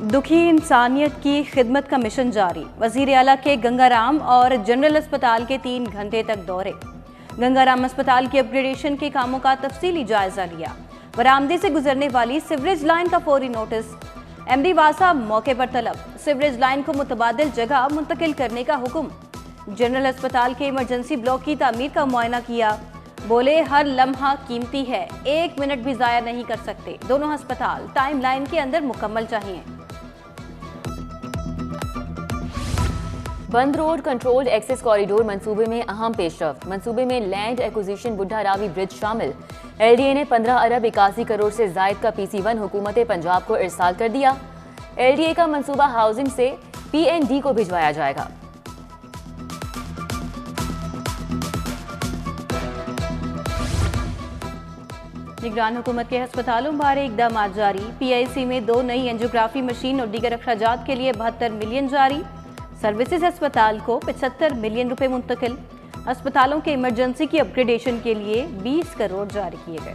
दुखी इंसानियत की खिदमत का मिशन जारी। वजीर आला के गंगाराम और जनरल अस्पताल के 3 घंटे तक दौरे। गंगाराम अस्पताल की अपग्रेडेशन के कामों का तफसीली जायजा लिया। बरामदे से गुजरने वाली सीवरेज लाइन का फौरी नोटिस। एमडी वासा मौके पर तलब। सीवरेज लाइन को मुतबादिल जगह मुंतकिल करने का हुक्म। जनरल अस्पताल के इमरजेंसी ब्लॉक की तामीर का मुआयना किया। बोले हर लम्हा कीमती है, 1 मिनट भी जाया नहीं कर सकते। दोनों अस्पताल टाइम लाइन के अंदर मुकम्मल चाहिए। बंद रोड कंट्रोल्ड एक्सेस कॉरिडोर मंसूबे में अहम पेशरफ्त। मंसूबे में लैंड एक्विजिशन बुढ़ा रावी ब्रिज शामिल। एलडीए ने 15 अरब 81 करोड़ से जायद का पीसी1 हुकूमत पंजाब को इरसाल कर दिया। एलडीए का मंसूबा हाउसिंग से पीएनडी को भिजवाया जाएगा। निगरान हुकूमत के अस्पतालों बारे इकदाम जारी। पीआईसी में 2 नई एंजियोग्राफी मशीन और दीगर अखराजात के लिए 72 मिलियन जारी। सर्विसेज अस्पताल को 75 मिलियन रुपए मुंतकिल। अस्पतालों के इमरजेंसी की अपग्रेडेशन के लिए 20 करोड़ जारी किए गए।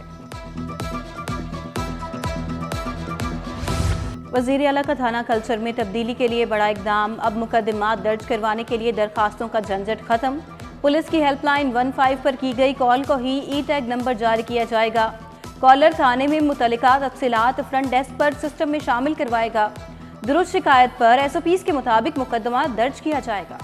वजीर आला का थाना कल्चर में तब्दीली के लिए बड़ा इकदाम। अब मुकदमात दर्ज करवाने के लिए दरखास्तों का झंझट खत्म। पुलिस की हेल्पलाइन 15 पर की गई कॉल को ही ई टैग नंबर जारी किया जाएगा। कॉलर थाने में मुतल्लिका तफसीलात फ्रंट डेस्क पर सिस्टम में शामिल करवाएगा। दुरुस्त शिकायत पर एसओपीज के मुताबिक मुकदमा दर्ज किया जाएगा।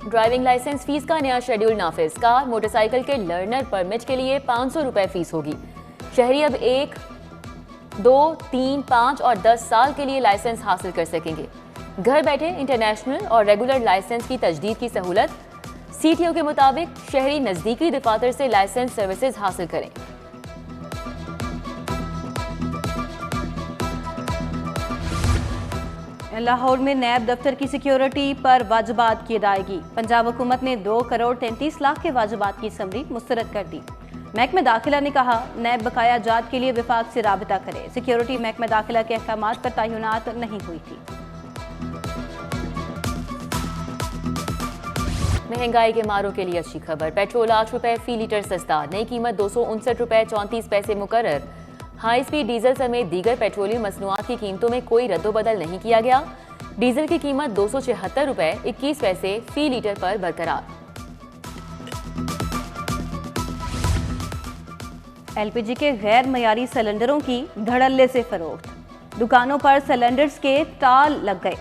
ड्राइविंग लाइसेंस फीस का नया शेड्यूल नाफिज। कार मोटरसाइकिल के लर्नर परमिट के लिए 500 रुपए फीस होगी। शहरी अब 1, 2, 3, 5 और 10 साल के लिए लाइसेंस हासिल कर सकेंगे। घर बैठे इंटरनेशनल और रेगुलर लाइसेंस की तजदीद की सहूलत। सीटीओ के मुताबिक शहरी नजदीकी दफातर से लाइसेंस सर्विसेज हासिल करें। लाहौर में नैब दफ्तर की सिक्योरिटी पर वाजबात की अदायगी। पंजाब हुकूमत ने 2 करोड़ 33 लाख के वाजबात की समरी मुस्तरद कर दी। महकमा दाखिला ने कहा नैब बकाया जात के लिए विफाक से राबिता करे। सिक्योरिटी महकमा दाखिला के अहकामात पर तयनात नहीं हुई थी। महंगाई के मारों के लिए अच्छी खबर। पेट्रोल 8 रुपए फी लीटर सस्ता। नई कीमत 259 रुपए 34 पैसे मुकर्रर। हाई स्पीड डीजल समेत दीगर पेट्रोलियम मसनूआत की कीमतों में कोई रद्दोबदल नहीं किया गया। डीजल की कीमत 276 रुपए 21 पैसे फी लीटर पर बरकरार। एलपीजी के गैर मयारी सिलेंडरों की धड़ल्ले से फरोख्त। दुकानों पर सिलेंडर्स के ताल लग गए।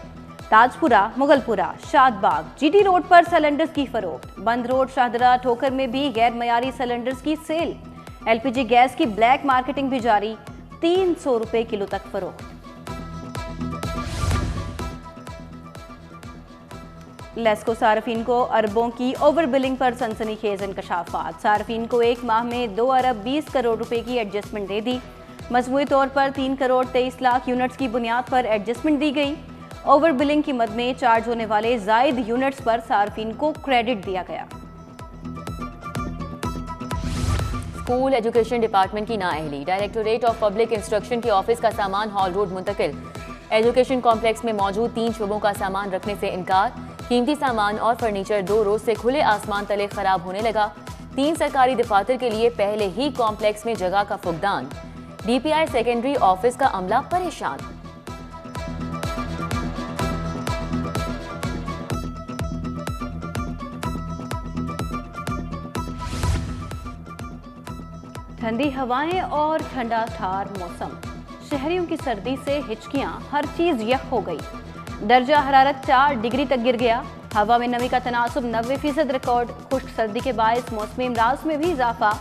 ताजपुरा, मुगलपुरा, शादबाग, जीटी रोड पर सिलेंडर्स की फरोख्त। बंद रोड, शाहदरा, ठोकर में भी गैर मयारी सिलेंडर्स की सेल। एलपीजी गैस की ब्लैक मार्केटिंग भी जारी। 300 रुपए किलो तक फरोख्त। लेस्को सार्फिन को अरबों की ओवर बिलिंग पर सनसनीखेज इंकशाफात। सार्फिन को 1 माह में 2 अरब 20 करोड़ रुपए की एडजस्टमेंट दे दी। मजमूई तौर पर 3 करोड़ 23 लाख यूनिट्स की बुनियाद पर एडजस्टमेंट दी गई। ओवर बिलिंग की मद में चार्ज होने वाले जायद यूनिट्स पर सार्फिन को क्रेडिट दिया गया। स्कूल एजुकेशन डिपार्टमेंट की नाअहली। डायरेक्टोरेट ऑफ पब्लिक इंस्ट्रक्शन के ऑफिस का सामान हॉल रोड मुंतकिल। एजुकेशन कॉम्प्लेक्स में मौजूद 3 शुबों का सामान रखने से इनकार। कीमती सामान और फर्नीचर 2 रोज से खुले आसमान तले खराब होने लगा। 3 सरकारी दफातर के लिए पहले ही कॉम्प्लेक्स में जगह का फुकदान। डीपीआई सेकेंडरी ऑफिस का अमला परेशान। ठंडी हवाएं और ठंडा ठार मौसम। शहरियों की सर्दी से हिचकियां, हर चीज यख हो गई। दर्जा हरारत 4 डिग्री तक गिर गया। हवा में नमी का तनासुब 90% रिकॉर्ड। खुश्क सर्दी के बायस मौसमी अमराज में भी इजाफा।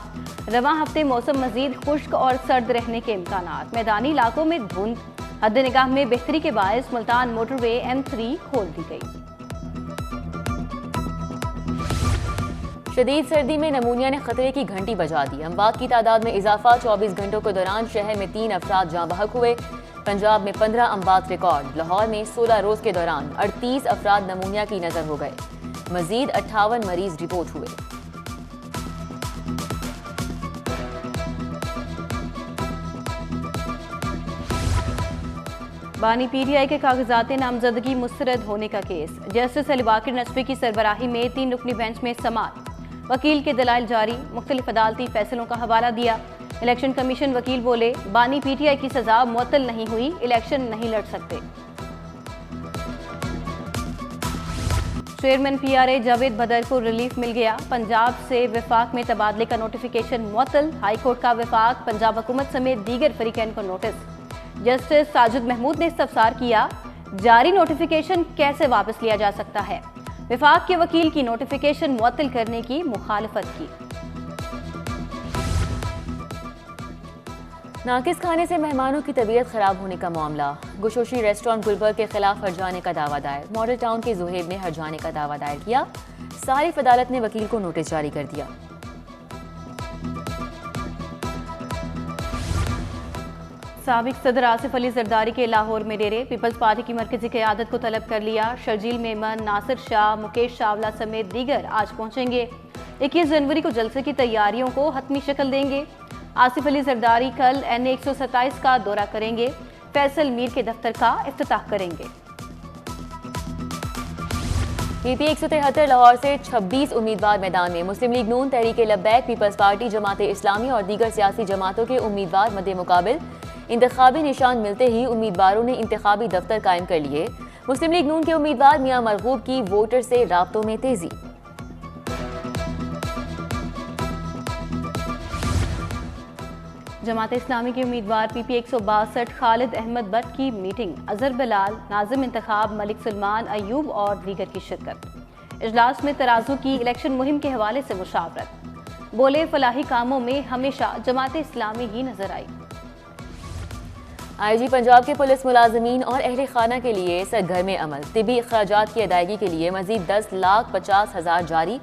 रवां हफ्ते मौसम मजीद खुश्क और सर्द रहने के इम्कानात। मैदानी इलाकों में धुंध। हद निगाह में बेहतरी के बायस मुल्तान मोटरवे M3 खोल दी गई। शदीद सर्दी में नमूनिया ने खतरे की घंटी बजा दी। अमवात की तादाद में इजाफा। 24 घंटों के दौरान शहर में 3 अफराद जाँ बहक हुए। पंजाब में 15 अमवात रिकॉर्ड। लाहौर में 16 रोज के दौरान 38 अफराद नमूनिया की नजर हो गए। मजीद 58 मरीज रिपोर्ट हुए। बानी पीटीआई के कागजात नामजदगी मुस्तरद होने का केस। जस्टिस अली बाकर नसवी की सरबराही में 3 रुकनी बेंच में समाअत। वकील के दलाइल जारी। मुख्तलिफ अदालती फैसलों का हवाला दिया। इलेक्शन कमीशन वकील बोले, बानी पीटीआई की सजा मुअत्तल नहीं हुई, इलेक्शन नहीं लड़ सकते। चेयरमैन पीआरए जावेद बदर को रिलीफ मिल गया। पंजाब से विफाक में तबादले का नोटिफिकेशन मुअत्तल। हाईकोर्ट का विफाक, पंजाब हुकूमत समेत दीगर फरीकैन को नोटिस। जस्टिस साजिद महमूद ने इस्तफसार किया, जारी नोटिफिकेशन कैसे वापस लिया जा सकता है। विफाक के वकील की नोटिफिकेशन मुअत्तल करने की मुखालफत की। नाकिस खाने से मेहमानों की तबीयत खराब होने का मामला। गुशोशी रेस्टोरेंट गुलबर्ग के खिलाफ हर्जाने का दावा दायर। मॉडल टाउन के जुहेब ने हर्जाने का दावा दायर किया। सारिफ अदालत ने वकील को नोटिस जारी कर दिया। साबिक सदर आसिफ अली जरदारी के लाहौर में डेरे। पीपल्स पार्टी की मरकजी क़यादत को तलब कर लिया। शर्जील मेमन, नासिर शाह, मुकेश चावला समेत दीगर आज पहुंचेंगे। 21 जनवरी को जलसे की तैयारियों को हतमी शक्ल देंगे। आसिफ अली जरदारी कल NA 127 का दौरा करेंगे। फैसल मीर के दफ्तर का इफ्तिताह करेंगे। PP 173 लाहौर से 26 उम्मीदवार मैदान में। मुस्लिम लीग नून, तहरीक लब्बैक, पीपल्स पार्टी, जमात इस्लामी और दीगर सियासी जमातों के उम्मीदवार मद्दे मुकाबिल। इंतखाबी निशान मिलते ही उम्मीदवारों ने इंतखाबी दफ्तर कायम कर लिए। मुस्लिम लीग नून के उम्मीदवार मियां मरगूब की वोटर से राब्तों में तेजी। जमात इस्लामी के उम्मीदवार PP 162 खालिद अहमद बट की मीटिंग। अजहर बिलाल, नाजिम इंतखाब, मलिक सलमान, अयूब और दीगर की शिरकत। इजलास में तराजू की इलेक्शन मुहिम के हवाले से मुशावरत। बोले, फलाही कामों में हमेशा जमात इस्लामी ही नजर आई। IG पंजाब के पुलिस मुलाजमीन और अहले खाना के लिए सरगर्म अमल। तिबी अखराजात की अदायगी के लिए मजीद 10,50,000 जारी।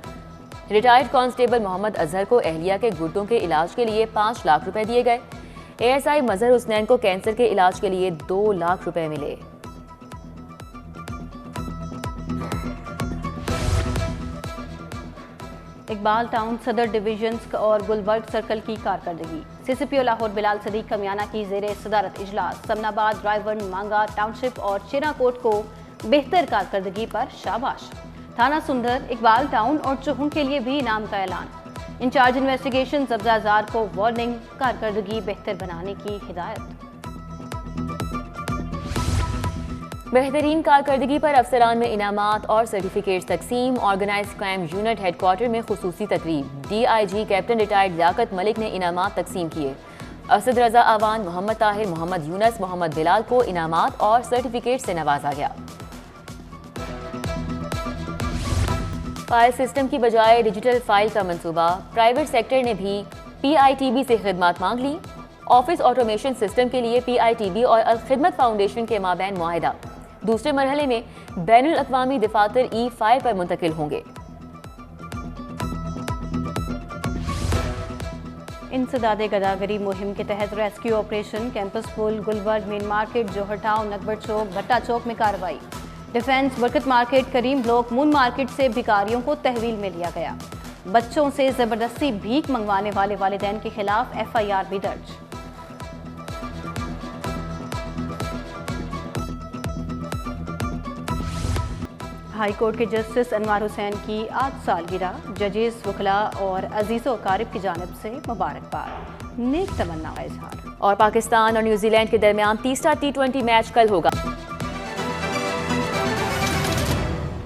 रिटायर्ड कांस्टेबल मोहम्मद अजहर को अहलिया के गुर्दों के इलाज के लिए 5 लाख रुपए दिए गए। ASI मजहर हुसनैन को कैंसर के इलाज के लिए 2 लाख रुपए मिले। इकबाल टाउन सदर डिवीजन्स और गुलबर्ग सर्कल की कारकर्दगी। CCPO लाहौर बिलाल सदीक कमियाना की ज़ेरे सदारत इजलास। समनाबाद, ड्राइवर, मांगा टाउनशिप और चेनाकोट को बेहतर कारकर्दगी पर शाबाश। थाना सुंदर, इकबाल टाउन और चुहुन के लिए भी इनाम का ऐलान। इंचार्ज इन्वेस्टिगेशन जब्जाजार को वार्निंग, कारकर्दगी बेहतर बनाने की हिदायत। बेहतरीन कारकर्दगी पर अफसरान में इनामात और सर्टिफिकेट्स तकसीम। ऑर्गेनाइज क्राइम यूनिट हेडक्वार्टर में खुसूसी तकरीब। DIG captain retired Liaquat Malik ने इनामात तकसीम किए। असद रजा आवान, मोहम्मद ताहिर, मोहम्मद यूनस, मोहम्मद बिलाल को इनामात और सर्टिफिकेट से नवाजा गया। फाइल सिस्टम की बजाय डिजिटल फाइल का मंसूबा। प्राइवेट सेक्टर ने भी PITB से खिदमत मांग ली। ऑफिस ऑटोमेशन सिस्टम के लिए PITB और अल खिदमत फाउंडेशन के माबैन मुआहिदा। दूसरे मरहले में बैनुल अक़वामी दफातर E-फाइल पर मुंतकिल होंगे। इंसदादे गदागरी मुहिम के तहत रेस्क्यू ऑपरेशन। कैंपस पुल, गुलबर्ग मेन मार्केट, जोहर टाउन, नकबर चौक, भट्टा चौक में कार्रवाई। डिफेंस, बरकत मार्केट, करीम ब्लॉक, मून मार्केट से भिखारियों को तहवील में लिया गया। बच्चों से जबरदस्ती भीख मंगवाने वाले वालिदैन के खिलाफ FIR भी दर्ज। हाई कोर्ट के जस्टिस अनवार हुसैन की आज सालगिरह। जजेस, वकला और अजीज़ो अकारिब की जानिब से मुबारकबाद, नेक तमन्ना का इजहार। और पाकिस्तान और न्यूजीलैंड के दरमियान तीसरा T20 मैच कल होगा।